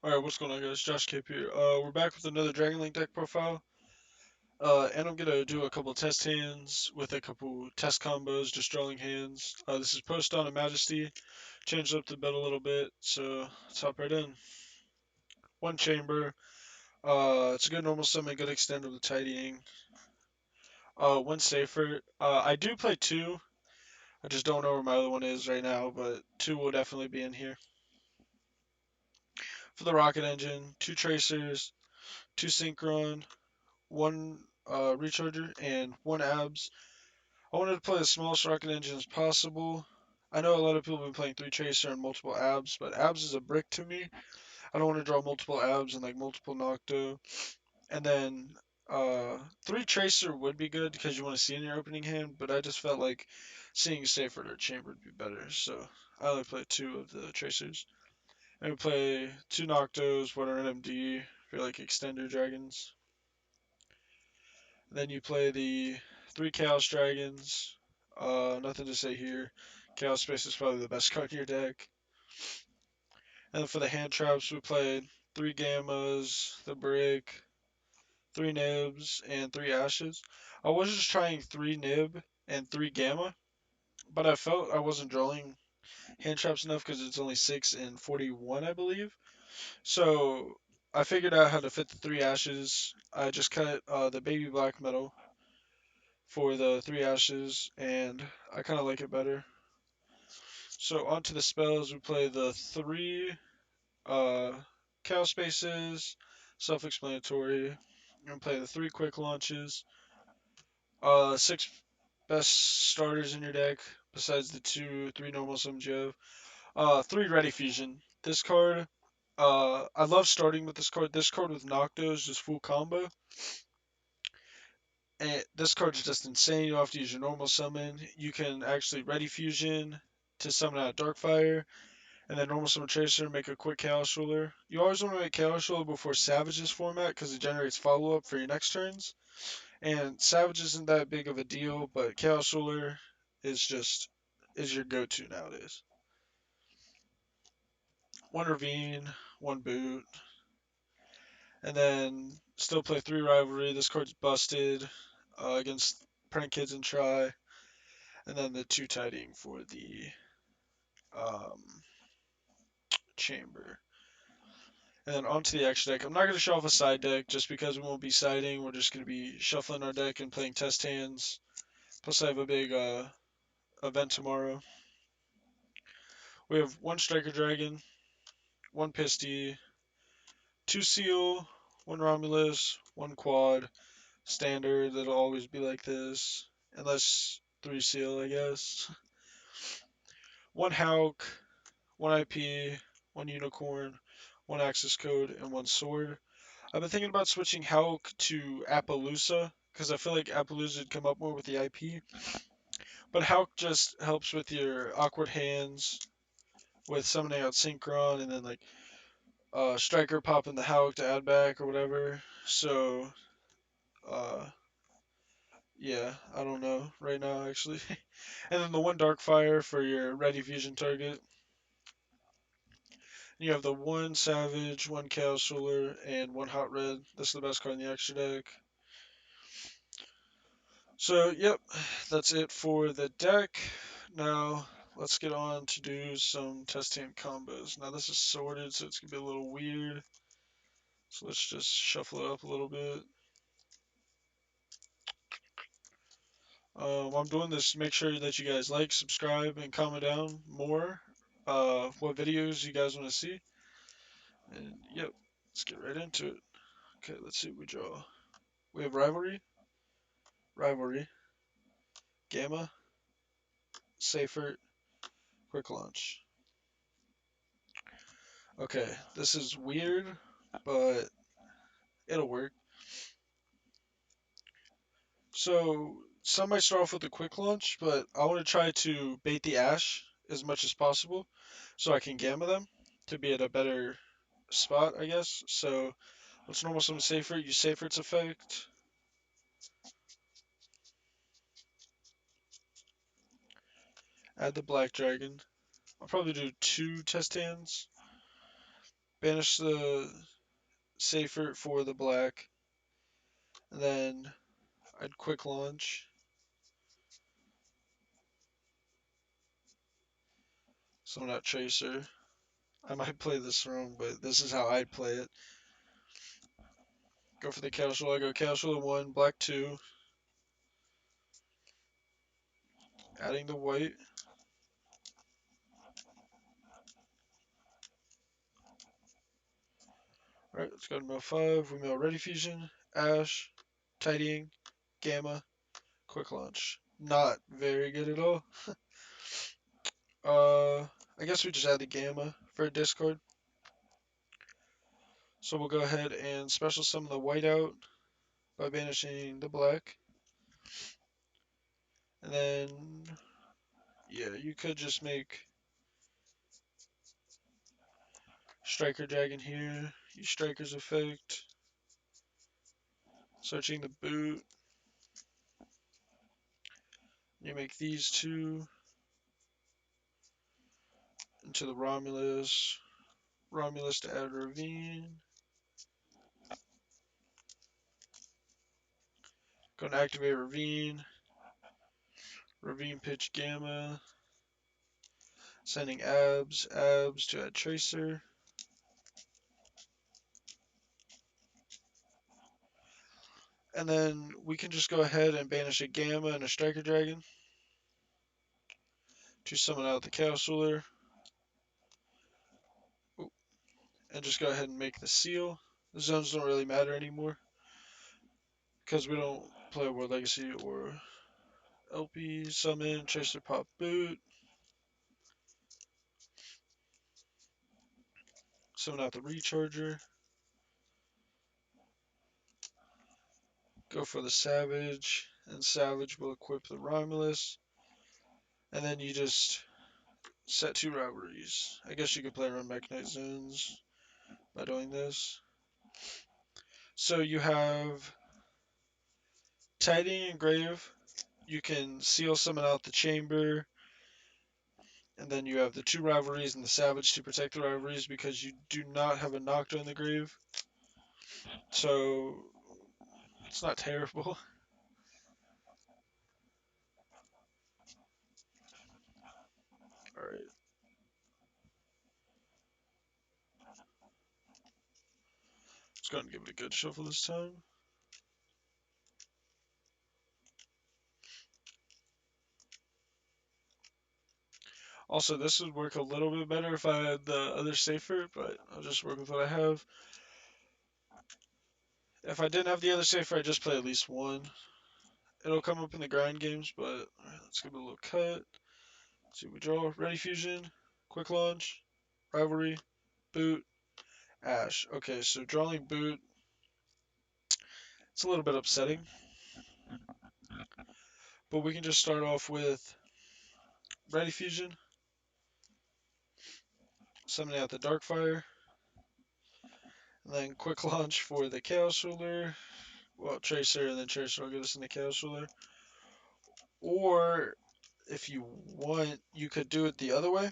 Alright, what's going on guys? Josh Cape here. We're back with another Dragon Link deck profile. And I'm gonna do a couple test hands with a couple test combos, just drawing hands. This is post on a Majesty. Changed up the bet a little bit, so let's hop right in. One chamber. It's a good normal summon, good extend of the tidying. One safer. I do play two. I just don't know where my other one is right now, but two will definitely be in here. For the rocket engine, two tracers, two synchron, one recharger, and one abs. I wanted to play the smallest rocket engine as possible. I know a lot of people have been playing three tracer and multiple abs, but abs is a brick to me. I don't want to draw multiple abs and like multiple Nocto. And then three tracer would be good because you want to see in your opening hand, but I just felt like seeing safer or chamber would be better. So I only play two of the tracers. And we play two Noctos, one are NMD for like extender dragons. Then you play the three Chaos Dragons. Nothing to say here. Chaos Space is probably the best card in your deck. And then for the hand traps, we played three Gammas, the Brick, three Nibs, and three Ashes. I was just trying three Nib and three Gamma, but I felt I wasn't drawing hand traps enough because it's only 6 and 41, I believe. So I figured out how to fit the three Ashes. I just cut the baby black metal for the three ashes, and I kind of like it better. So onto the spells, we play the three uh, Chaos Spaces, self-explanatory. We're gonna play the three quick launches, six best starters in your deck besides the three normal summons you have. Three Ready Fusion. This card, I love starting with this card. This card with Nocto is just full combo. And this card's just insane. You don't have to use your normal summon. You can actually Ready Fusion to summon out Darkfire, and then normal summon Tracer, make a quick Chaos Ruler. You always want to make Chaos Ruler before Savage's format because it generates follow-up for your next turns. And Savage isn't that big of a deal, but Chaos Ruler is your go-to nowadays. One Ravine, one Boot, and then still play three Rivalry. This card's busted against Prank Kids and Try. And then the two tidying for the um, chamber. And then onto the extra deck. I'm not going to show off a side deck just because we won't be siding. We're just going to be shuffling our deck and playing test hands. Plus, I have a big event tomorrow. We have one Striker Dragon, one Pisty, two Seal, one Romulus, one Quad. Standard, that'll always be like this. Unless three Seal, I guess. One Hawk, one IP, one Unicorn, one Access Code, and one Sword. I've been thinking about switching Hulk to Appaloosa because I feel like Appaloosa would come up more with the IP. But Hulk just helps with your awkward hands with summoning out Synchron and then like Striker popping the Hulk to add back or whatever. So uh, yeah, I don't know right now actually. And then the one Darkfire for your Ready Fusion target. You have the one Savage, one Chaos Ruler, and one Hot Red. That's the best card in the extra deck. So, yep, that's it for the deck. Now, let's get on to do some test hand combos. Now, this is sorted, so it's going to be a little weird. So, let's just shuffle it up a little bit. While I'm doing this, make sure that you guys like, subscribe, and comment down more what videos you guys want to see. And, yep, let's get right into it. Okay, let's see what we draw. We have Rivalry, Gamma, Safer, Quick Launch. Okay, this is weird, but it'll work. So some might start off with a quick launch, but I want to try to bait the Ash as much as possible so I can Gamma them to be at a better spot, I guess. So let's normal summon Safer, use Safer's effect. Add the Black Dragon. I'll probably do two test hands. Banish the Safer for the black. And then I'd quick launch. So I'm not Tracer. I might play this wrong, but this is how I'd play it. Go for the casual. I go casual 1, black 2. Adding the white. Alright, let's go to mill 5. We mill Ready Fusion, Ash, Tidying, Gamma, Quick Launch. Not very good at all. I guess we just add the Gamma for a discard. So we'll go ahead and special summon the white out by banishing the black. And then, yeah, you could just make Striker Dragon here. Use Striker's effect. Searching the boot. You make these two into the Romulus. Romulus to add Ravine. Gonna activate Ravine. Ravine pitch Gamma. Sending Abs. Abs to add Tracer. And then we can just go ahead and banish a Gamma and a Striker Dragon to summon out the Chaos Ruler. And just go ahead and make the seal. The zones don't really matter anymore because we don't play World Legacy or LP. Summon, Tracer Pop Boot. Summon out the Recharger. Go for the Savage, and Savage will equip the Romulus. And then you just set 2 rivalries. I guess you could play around Mechanite Zones by doing this. So you have Tidying and Grave. You can seal summon out the Chamber. And then you have the 2 rivalries and the Savage to protect the rivalries because you do not have a Nocto in the grave. So it's not terrible. Alright. Let's go ahead and give it a good shuffle this time. Also, this would work a little bit better if I had the other Safer, but I'll just work with what I have. If I didn't have the other Safer, I'd just play at least one. It'll come up in the grind games, but alright, let's give it a little cut. Let's see what we draw. Ready Fusion, Quick Launch, Rivalry, Boot, Ash. Okay, so drawing Boot, it's a little bit upsetting. But we can just start off with Ready Fusion, summoning out the Darkfire, and then Quick Launch for the Chaos Ruler. Well, Tracer, and then Tracer will get us in the Chaos Ruler. Or, if you want, you could do it the other way.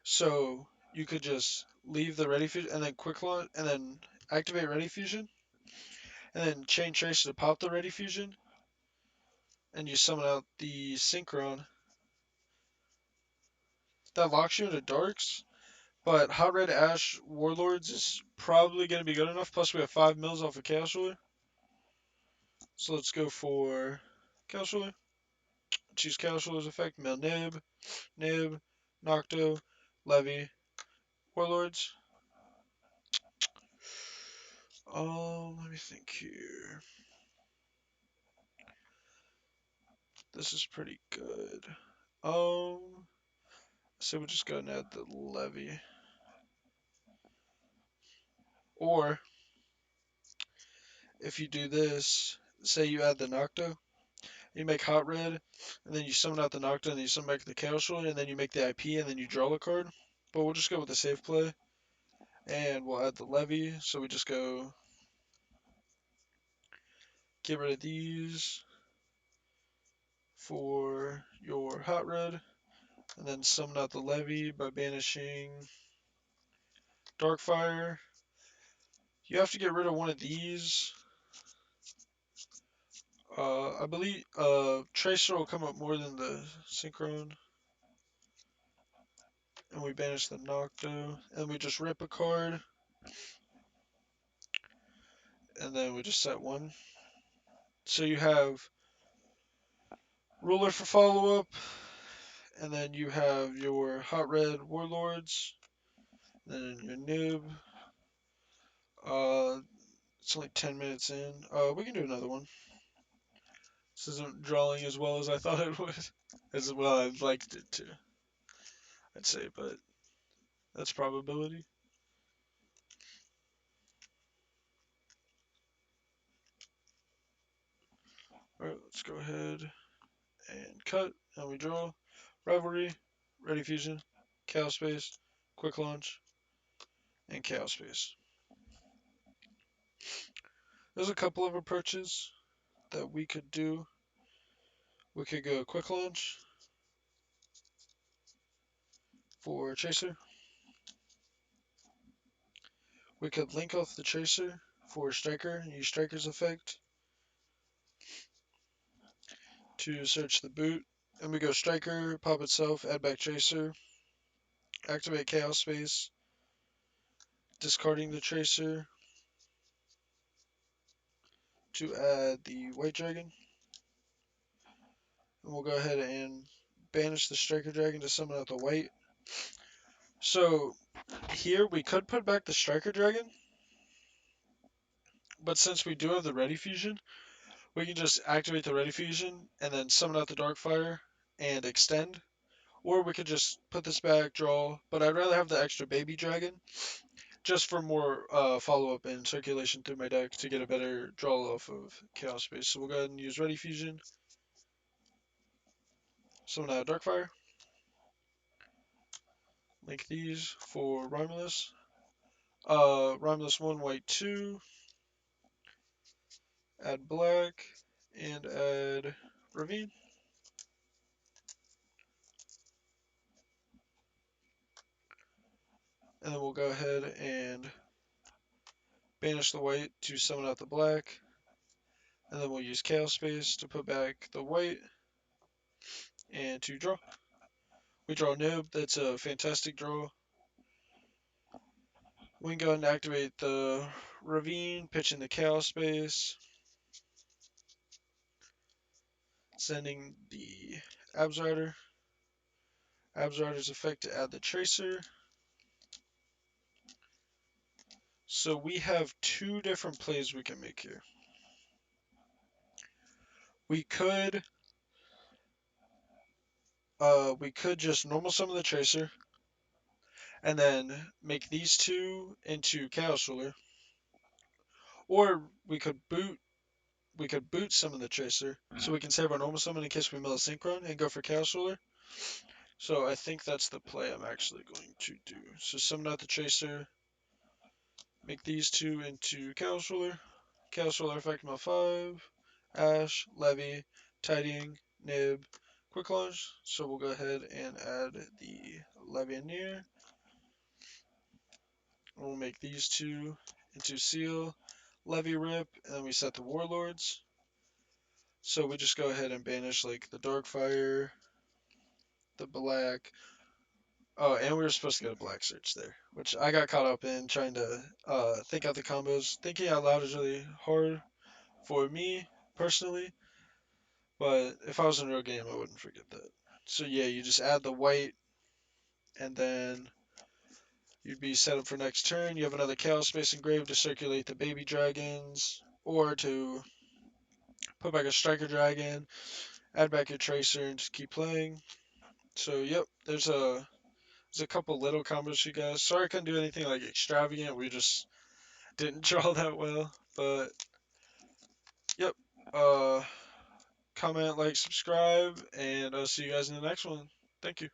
So, you could just leave the Ready Fusion, and then Quick Launch, and then activate Ready Fusion, and then chain Tracer to pop the Ready Fusion, and you summon out the Synchron. That locks you into Darks, but Hot Red Ash Warlords is probably going to be good enough, plus we have 5 mils off of Chaos Ruler. So let's go for Chaos Ruler. Choose Chaos Ruler's effect, mill Nib, Nocto, Levy, Warlords. Let me think here. This is pretty good. So we'll just go and add the Levy. Or, if you do this, say you add the Nocto, you make Hot Red, and then you summon out the Nocto, and then you summon back the Chaos Ruler, and then you make the IP, and then you draw a card. But we'll just go with the safe play, and we'll add the Levy, so we just go get rid of these for your Hot Red, and then summon out the Levy by banishing Darkfire. You have to get rid of one of these. I believe Tracer will come up more than the Synchron. And we banish the Nocto. And we just rip a card. And then we just set one. So you have Ruler for follow-up. And then you have your Hot Red Warlords. And then your Noob. It's only 10 minutes in. We can do another one. This isn't drawing as well as I thought it would. As well, I'd liked it to, I'd say, but that's probability. Alright, let's go ahead and cut, and we draw. Rivalry, Ready Fusion, Chaos Space, Quick Launch, and Chaos Space. There's a couple of approaches that we could do. We could go Quick Launch for Chaser. We could link off the Chaser for Striker and use Striker's effect to search the boot. And we go Striker, pop itself, add back Chaser, activate Chaos Space, discarding the Tracer to add the White Dragon. And we'll go ahead and banish the Striker Dragon to summon out the White. So here we could put back the Striker Dragon, but since we do have the Ready Fusion, we can just activate the Ready Fusion and then summon out the Darkfire and extend. Or we could just put this back, draw, but I'd rather have the extra Baby Dragon just for more follow-up and circulation through my deck to get a better draw off of Chaos Space. So we'll go ahead and use Ready Fusion, summon out Darkfire, link these for Rhymeless. Rhymeless 1, white 2, add black, and add Ravine. And then we'll go ahead and banish the white to summon out the black. And then we'll use Chaos Space to put back the white and to draw. We draw Nib, that's a fantastic draw. We can go ahead and activate the Ravine, pitch in the Chaos Space, sending the Absrider. Absrider's effect to add the Tracer. So we have two different plays we can make here. We could just normal summon the Tracer and then make these two into Chaos Ruler. Or we could boot summon the Tracer so we can save our normal summon in case we mill a Synchron and go for Chaos Ruler. So I think that's the play I'm actually going to do. So summon out the Tracer, make these two into Chaos Ruler. Chaos Ruler effect mill 5, Ash, Levy, Tidying, Nib, Quick Launch. So we'll go ahead and add the Levianeer. We'll make these two into Seal, Levy Rip, and then we set the Warlords. So we just go ahead and banish like the Darkfire, the Black. Oh, and we were supposed to get a Black Search there, which I got caught up in trying to think out the combos. Thinking out loud is really hard for me personally, but if I was in a real game, I wouldn't forget that. So yeah, you just add the white, and then you'd be set up for next turn. You have another Chaos Space engraved to circulate the baby dragons, or to put back a Striker Dragon, add back your Tracer, and just keep playing. So yep, there's a couple little combos you guys. Sorry I couldn't do anything like extravagant. We just didn't draw that well. But yep. Uh comment, like, subscribe, and I'll see you guys in the next one. Thank you.